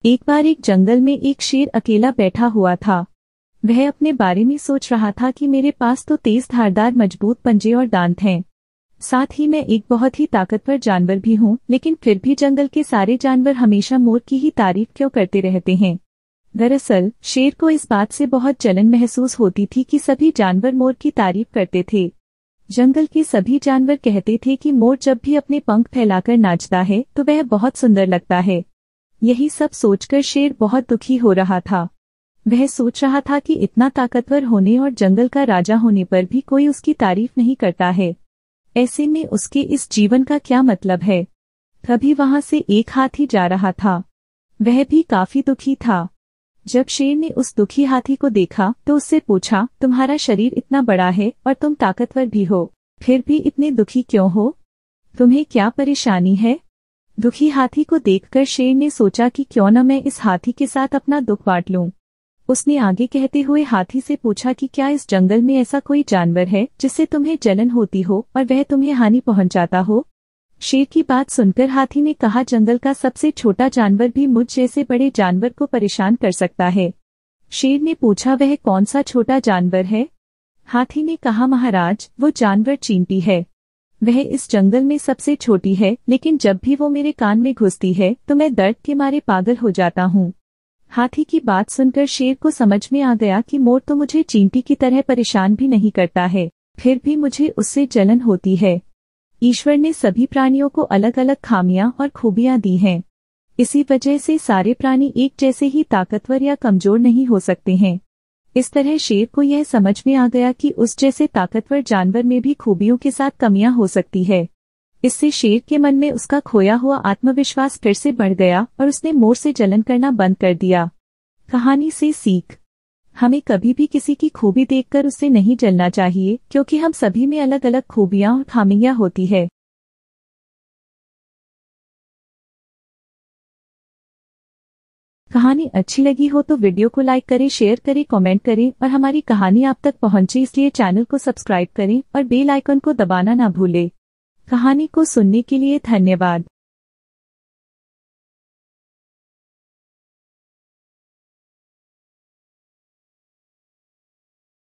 एक बार एक जंगल में एक शेर अकेला बैठा हुआ था। वह अपने बारे में सोच रहा था कि मेरे पास तो तेज धारदार मजबूत पंजे और दांत हैं। साथ ही मैं एक बहुत ही ताकतवर जानवर भी हूँ, लेकिन फिर भी जंगल के सारे जानवर हमेशा मोर की ही तारीफ क्यों करते रहते हैं। दरअसल शेर को इस बात से बहुत जलन महसूस होती थी कि सभी जानवर मोर की तारीफ करते थे। जंगल के सभी जानवर कहते थे कि मोर जब भी अपने पंख फैलाकर नाचता है तो वह बहुत सुंदर लगता है। यही सब सोचकर शेर बहुत दुखी हो रहा था। वह सोच रहा था कि इतना ताकतवर होने और जंगल का राजा होने पर भी कोई उसकी तारीफ नहीं करता है। ऐसे में उसके इस जीवन का क्या मतलब है। तभी वहां से एक हाथी जा रहा था। वह भी काफी दुखी था। जब शेर ने उस दुखी हाथी को देखा तो उससे पूछा, तुम्हारा शरीर इतना बड़ा है और तुम ताकतवर भी हो, फिर भी इतने दुखी क्यों हो? तुम्हें क्या परेशानी है? दुखी हाथी को देखकर शेर ने सोचा कि क्यों न मैं इस हाथी के साथ अपना दुख बांट लूं। उसने आगे कहते हुए हाथी से पूछा कि क्या इस जंगल में ऐसा कोई जानवर है जिससे तुम्हें जलन होती हो और वह तुम्हें हानि पहुंचाता हो? शेर की बात सुनकर हाथी ने कहा, जंगल का सबसे छोटा जानवर भी मुझ जैसे बड़े जानवर को परेशान कर सकता है। शेर ने पूछा, वह कौन सा छोटा जानवर है? हाथी ने कहा, महाराज, वो जानवर चींटी है। वह इस जंगल में सबसे छोटी है, लेकिन जब भी वो मेरे कान में घुसती है तो मैं दर्द के मारे पागल हो जाता हूँ। हाथी की बात सुनकर शेर को समझ में आ गया कि मोर तो मुझे चींटी की तरह परेशान भी नहीं करता है, फिर भी मुझे उससे जलन होती है। ईश्वर ने सभी प्राणियों को अलग अलग खामियां और खूबियां दी हैं। इसी वजह से सारे प्राणी एक जैसे ही ताकतवर या कमजोर नहीं हो सकते हैं। इस तरह शेर को यह समझ में आ गया कि उस जैसे ताकतवर जानवर में भी खूबियों के साथ कमियां हो सकती है। इससे शेर के मन में उसका खोया हुआ आत्मविश्वास फिर से बढ़ गया और उसने मोर से जलन करना बंद कर दिया। कहानी से सीख, हमें कभी भी किसी की खूबी देखकर उससे नहीं जलना चाहिए, क्योंकि हम सभी में अलग अलग खूबियां और खामियां होती है। कहानी अच्छी लगी हो तो वीडियो को लाइक करें, शेयर करें, कमेंट करें और हमारी कहानी आप तक पहुंचे इसलिए चैनल को सब्सक्राइब करें और बेल आइकन को दबाना ना भूलें। कहानी को सुनने के लिए धन्यवाद।